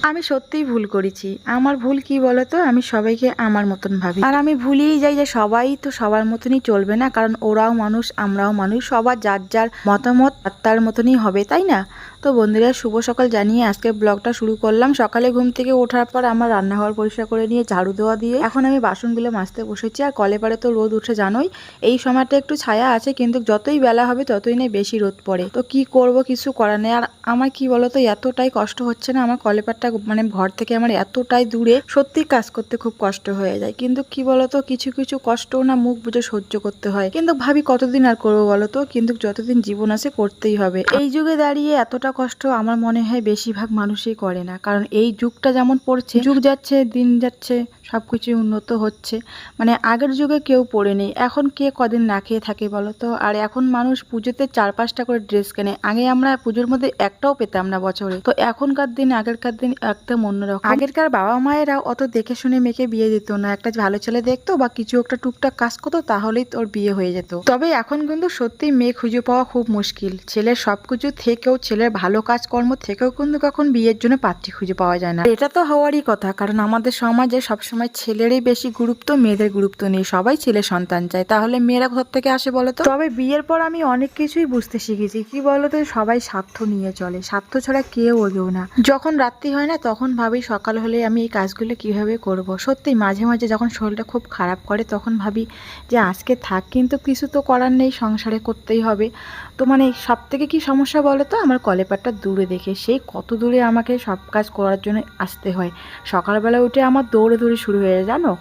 আমি সত্যিই ভুল করেছি। আমার ভুল কি বলতো, আমি সবাইকে আমার মতন ভাবি, আর আমি ভুলেই যাই যে সবাই তো সবার মতনই চলবে না, কারণ ওরাও মানুষ আমরাও মানুষ, সবার যার যার মতামত তার মতনই হবে, তাই না? তো বন্ধুরা, শুভ সকাল জানিয়ে আজকে ব্লগটা শুরু করলাম। সকালে ঘুম থেকে ওঠার পর আমার রান্নাঘর পরিষ্কার করে নিয়ে ঝাড়ু দেওয়া দিয়ে এখন আমি বাসনগুলো মাজতে বসেছি। আর কলে পারে তো রোদ উঠে জানোই, এই সময়টা একটু ছায়া আছে, কিন্তু যতই বেলা হবে ততই না বেশি রোদ পড়ে। তো কি করব, কিছু করার নেই। আর আমার কি বলতো, এতটাই কষ্ট হচ্ছে না, আমার কলেপারটা মানে ঘর থেকে আমার এতটাই দূরে, সত্যি কাজ করতে খুব কষ্ট হয়ে যায়। কিন্তু কি বলতো, কিছু কিছু কষ্ট না মুখ বুঝে সহ্য করতে হয়, কিন্তু ভাবি কতদিন আর করবো বলতো, কিন্তু যতদিন জীবন আছে করতেই হবে। এই যুগে দাঁড়িয়ে এতটা কষ্ট আমার মনে হয় বেশিরভাগ মানুষই করে না, কারণ এই যুগটা যেমন পড়ছে, যুগ যাচ্ছে দিন যাচ্ছে সবকিছু উন্নত হচ্ছে, মানে আগের যুগে কেউ পড়ে নেই, এখন কে কদিন না খেয়ে থাকে বলতো। আর এখন মানুষ পুজোতে 4-5টা করে ড্রেস কেনে, আগে আমরা পুজোর মধ্যে একটাও পেতাম না বছরে। তো এখনকার দিন আগেরকার দিন একদম অন্যরকম। আগেরকার বাবা মায়েরাও অত দেখে শুনে মেয়েকে বিয়ে দিত না, একটা ভালো ছেলে দেখতো বা কিছু একটা টুকটাক কাজ করতো, তাহলেই তোর বিয়ে হয়ে যেত। তবে এখন কিন্তু সত্যি মেয়ে খুঁজে পাওয়া খুব মুশকিল। ছেলের সবকিছু থেকেও, ছেলের ভালো কাজকর্ম থেকেও কিন্তু এখন বিয়ের জন্য পাত্রী খুঁজে পাওয়া যায় না। এটা তো হওয়ারই কথা, কারণ আমাদের সমাজে সবসময় ছেলেরই বেশি গুরুত্ব, মেয়েদের গুরুত্ব নেই। সবাই ছেলে সন্তান চায়, তাহলে মেয়েরা কোথা থেকে আসে বলতো? তবে বিয়ের পর আমি অনেক কিছুই বুঝতে শিখেছি। কি বলতো, সবাই স্বার্থ নিয়ে চলে, স্বার্থ ছাড়া কেউ এগোও না। যখন রাত্রি হয় না, তখন ভাবি সকাল হলে আমি এই কাজগুলো কিভাবে করব। সত্যি মাঝে মাঝে যখন শরীরটা খুব খারাপ করে, তখন ভাবি যে আজকে থাক, কিন্তু কিছু তো করার নেই, সংসারে করতেই হবে। তো মানে সব থেকে কি সমস্যা বলো তো, আমার কলেপারটা দূরে দেখে, সেই কত দূরে আমাকে সব কাজ করার জন্য আসতে হয়। সকালবেলা উঠে আমার দৌড়ে দৌড়ে শুরু হয়ে যায় জানো।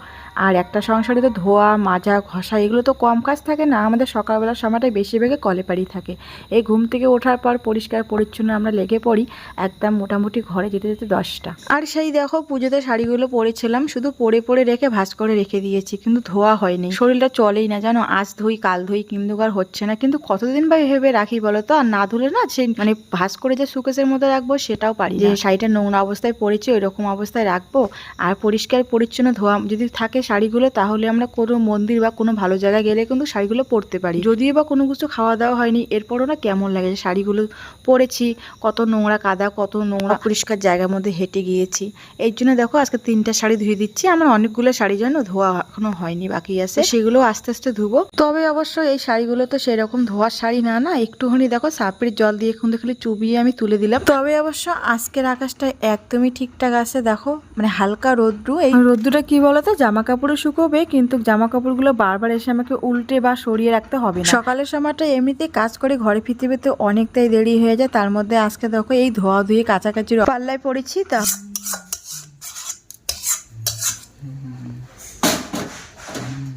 আর একটা সংসারে তো ধোয়া মাজা ঘষা এগুলো তো কম কাজ থাকে না, আমাদের সকালবেলার সময়টাই বেশিরভাগে কলেপারই থাকে। এই ঘুম থেকে ওঠার পর পরিষ্কার পরিচ্ছন্ন আমরা লেগে পড়ি, একদম মোটামুটি ঘরে যেতে যেতে 10টা। আর সেই দেখো, পুজোতে শাড়িগুলো পরেছিলাম, শুধু পরে পরে রেখে ভাঁজ করে রেখে দিয়েছি, কিন্তু ধোয়া হয়নি। শরীরটা চলেই না জানো, আজ ধুই কাল ধুই, কিন্তু আর হচ্ছে না। কিন্তু কতদিন বা ভেবে রাখি বলো তো, আর না ধুলে না সেই মানে ভাঁজ করে যে সুকেসের মধ্যে রাখবো সেটাও পারি, যে শাড়িটা নোংরা অবস্থায় পরেছি ওই রকম অবস্থায় রাখবো। আর পরিষ্কার পরিচ্ছন্ন ধোয়া যদি থাকে শাড়িগুলো, তাহলে আমরা কোনো মন্দির বা কোনো ভালো জায়গায় গেলে কিন্তু শাড়িগুলো পরতে পারি। যদিও বা কোনো কিছু খাওয়া দাওয়া হয়নি, এরপরও না কেমন লাগে যে শাড়িগুলো পরেছি, কত নোংরা কাদা, কত নোংরা পরিষ্কার জায়গার মধ্যে হেঁটে গিয়েছি। এই জন্য দেখো আজকে 3টা শাড়ি ধুয়ে দিচ্ছি। আমার অনেকগুলো শাড়ি যেন ধোয়া এখনো হয়নি, বাকি আছে, সেগুলো আস্তে আস্তে ধুবো। তবে অবশ্য এই শাড়িগুলো তো সেরকম ধোয়ার শাড়ি না, না একটুখানি দেখো সার্ফের জল দিয়ে এখন খালি চুবিয়ে আমি তুলে দিলাম। তবে অবশ্য আজকের আকাশটা একদমই ঠিকঠাক আছে, দেখো মানে হালকা রোদ্রু। এই রোদ্রুটা কি বলতো, জামা কাপড়ে শুকোবে, কিন্তু জামা কাপড়গুলো বারবার এসে আমাকে উল্টে বা সরিয়ে রাখতে হবে না। সকালের সময়টা এমনিতে কাজ করে ঘরে ফিরতে ফিরতে অনেকটাই দেরি হয়ে যায়, তার মধ্যে আজকে দেখো এই ধোয়া ধুয়ে কাছাকাছির পাল্লায় পড়েছি। তা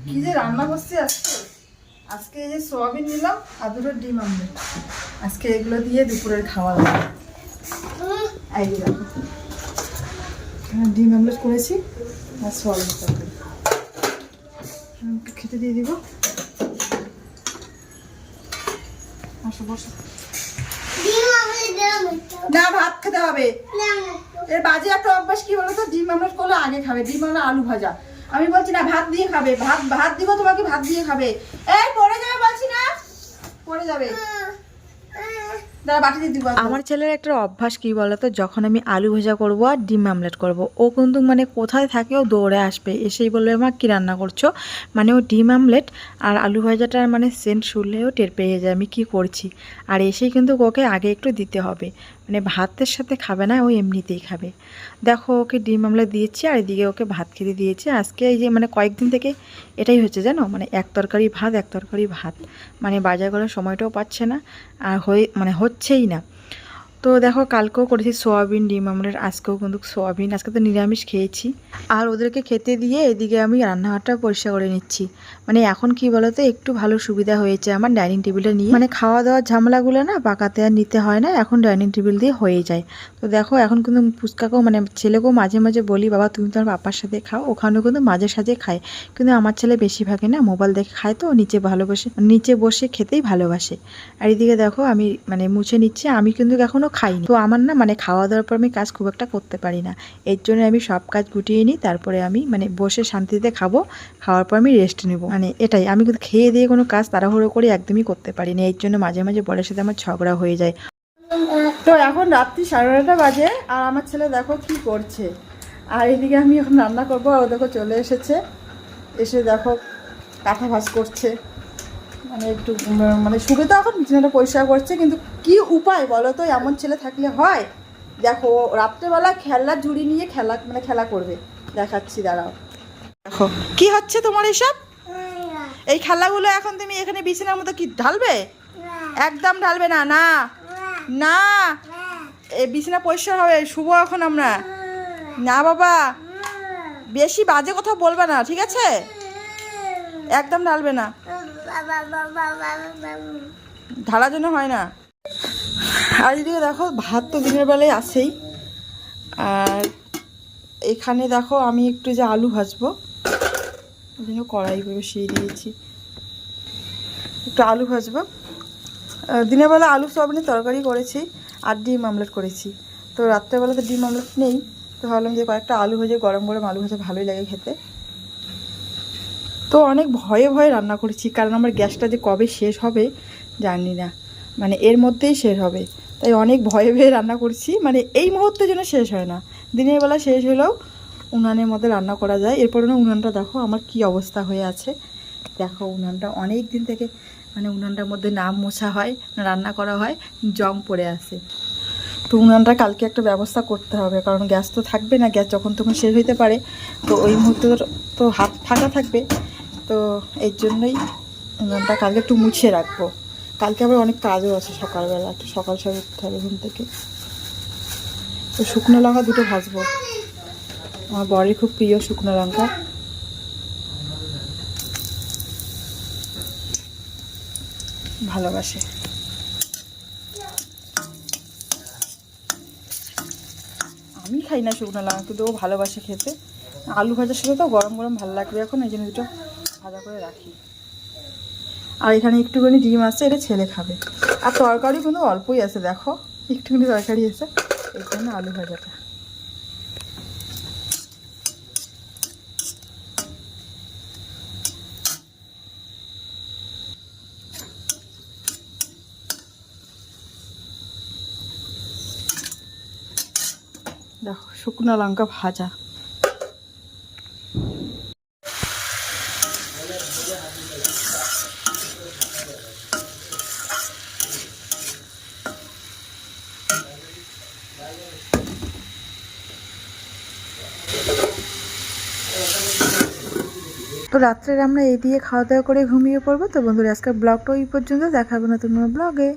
কি যে রান্না করছি আজকে, আজকে এই যে সোয়াবিন নিলাম আর 2টো ডিম আমলেট, আজকে এগুলো দিয়ে দুপুরের খাওয়া দাওয়া। এই দেখো ডিম আমলেট করেছি আর সোয়াবিন তরকারি, খেতে দিয়ে দিব। আসো বসো। না ভাত খেতে হবে, এর বাজে একটা অভ্যাস কি বলতো, ডিম আমলেট করলে আগে খাবে, ডিম আমলেট আলু ভাজা। আমি বলছি না ভাত দিয়ে খাবে, ভাত ভাত দিব তোমাকে, ভাত দিয়ে খাবে। এই পড়ে যাবে বলছি না, পড়ে যাবে। আমার ছেলের একটা অভ্যাস কি বলতো, যখন আমি আলু ভাজা করবো আর ডিম আমলেট করব, ও কিন্তু মানে কোথায় থাকে ও দৌড়ে আসবে, এসেই বলবে মা কি রান্না করছো। মানে ও ডিম আমলেট আর আলু ভাজাটার মানে সেন্ট শুনলেও টের পেয়ে যায় আমি কি করছি। আর এসেই কিন্তু ওকে আগে একটু দিতে হবে, মানে ভাতের সাথে খাবে না, ও এমনিতেই খাবে। দেখো ওকে ডিম আমলেট দিয়েছি আর এদিকে ওকে ভাত খেতে দিয়েছি। আজকে এই যে মানে কয়েকদিন থেকে এটাই হচ্ছে জানো, মানে এক তরকারি ভাত এক তরকারি ভাত, মানে বাজার করার সময়টাও পাচ্ছে না, আর মানে হচ্ছেই না। তো দেখো কালকেও করেছি সোয়াবিন ডিম আমলেট, আজকেও কিন্তু সোয়াবিন, আজকে তো নিরামিষ খেয়েছি। আর ওদেরকে খেতে দিয়ে এদিকে আমি রান্নাঘরটা পরিষ্কার করে নিচ্ছি। মানে এখন কি বলতো, একটু ভালো সুবিধা হয়েছে আমার ডাইনিং টেবিলটা নিয়ে, মানে খাওয়া দাওয়ার ঝামেলাগুলো না পাকাতে আর নিতে হয় না, এখন ডাইনিং টেবিল দিয়ে হয়ে যায়। তো দেখো এখন কিন্তু পুচকাকেও মানে ছেলেকেও মাঝে মাঝে বলি বাবা তুমি তোমার পাপার সাথে খাও, ওখানেও কিন্তু মাঝে সাঝে খায়, কিন্তু আমার ছেলে বেশিরভাগে না মোবাইল দেখে খায়, তো নিচে ভালোবাসে, নিচে বসে খেতেই ভালোবাসে। আর এদিকে দেখো আমি মানে মুছে নিচ্ছি, আমি কিন্তু এখনো খাইনি, তো আমার না মানে খাওয়া দাওয়ার পর আমি কাজ খুব একটা করতে পারি না, এর জন্য আমি সব কাজ গুটিয়ে নিই, তারপরে আমি মানে বসে শান্তিতে খাবো, খাওয়ার পর আমি রেস্ট নেবো, মানে এটাই। আমি কিন্তু খেয়ে দিয়ে কোনো কাজ তাড়াহুড়ো করে একদমই করতে পারি না, এর জন্য মাঝে মাঝে বরের সাথে আমার ঝগড়া হয়ে যায়। তো এখন রাত্রি 12:30 বাজে, আর আমার ছেলে দেখো কি করছে। আর এদিকে আমি এখন রান্না করবো, আর ও দেখো চলে এসেছে, এসে দেখো কাঁথা ভাঁজ করছে। মানে একটু মানে সুবিধা, এখন বিছানাটা পরিষ্কার করছে। কিন্তু কি উপায় বলো তো, এমন ছেলে থাকলে হয়। দেখো রাত্রেবেলা খেলনার ঝুড়ি নিয়ে খেলা করবে, দেখাচ্ছি দাঁড়াও। দেখো কি হচ্ছে তোমার এসব, এই খেলাগুলো এখন তুমি এখানে বিছানার মতো কি ঢালবে? একদম ঢালবে না, না না, এই বিছানা পরিষ্কার হবে, শুভ এখন আমরা। না বাবা, বেশি বাজে কথা বলবে না, ঠিক আছে? একদম ঢালবে না, ঢালার জন্য হয় না। আর এদিকে দেখো ভাত তো দিনের বেলায় আছেই, আর এখানে দেখো আমি একটু যে আলু ভাজবো, ওই জন্য কড়াই বসিয়ে দিয়েছি, একটু আলু ভাজবো। দিনের বেলা আলু সয়াবিনের তরকারি করেছি, আর ডিম আমলেট করেছি। তো রাত্রেবেলা তো ডিম আমলেট নেই, তো ভাবলাম যে কয়েকটা আলু ভেজে, গরম গরম আলু ভাজা ভালোই লাগে খেতে। তো অনেক ভয়ে ভয়ে রান্না করেছি, কারণ আমার গ্যাসটা যে কবে শেষ হবে জানি না, মানে এর মধ্যেই শেষ হবে। তাই অনেক ভয়ে ভয়ে রান্না করছি, মানে এই মুহূর্তে যেন শেষ হয় না। দিনের বেলা শেষ হলেও উনানের মধ্যে রান্না করা যায়। এরপরে না উনানটা দেখো আমার কি অবস্থা হয়ে আছে। দেখো উনানটা অনেক দিন থেকে, মানে উনানটার মধ্যে নাম মোছা হয়, রান্না করা হয়, জং পড়ে আসে। তো উনানটা কালকে একটা ব্যবস্থা করতে হবে, কারণ গ্যাস তো থাকবে না, গ্যাস যখন তখন শেষ হইতে পারে। তো ওই মুহূর্তে তো হাত ফাঁকা থাকবে, তো এই জন্যই উনানটা কালকে একটু মুছিয়ে রাখবো। কালকে আবার অনেক কাজও আছে, সকালবেলা একটু সকাল সকাল উঠতে হবে ঘুম থেকে। তো শুকনো লঙ্কা দুটো ভাজবো, আমার বরের খুব প্রিয় শুকনো লঙ্কা। ভালোবাসে। আমি খাই না শুকনো লঙ্কা, কিন্তু ও ভালোবাসে খেতে। আলু ভাজার সাথে তো গরম গরম ভালো লাগবে এখন, এই জন্য দুটো ভাজা করে রাখি। আর এখানে একটুখানি ডিম আছে, এটা ছেলে খাবে। আর তরকারি কিন্তু অল্পই আছে, দেখো একটুখানি তরকারি আছে, এই জন্য আলু ভাজাটা। দেখো শুকনো লঙ্কা ভাজা। তো রাত্রে আমরা এই দিয়ে খাওয়া দাওয়া করে ঘুমিয়ে পড়বো। তো বন্ধুরা আজকের ব্লগটা ওই পর্যন্ত, দেখা হবে নতুন ব্লগে।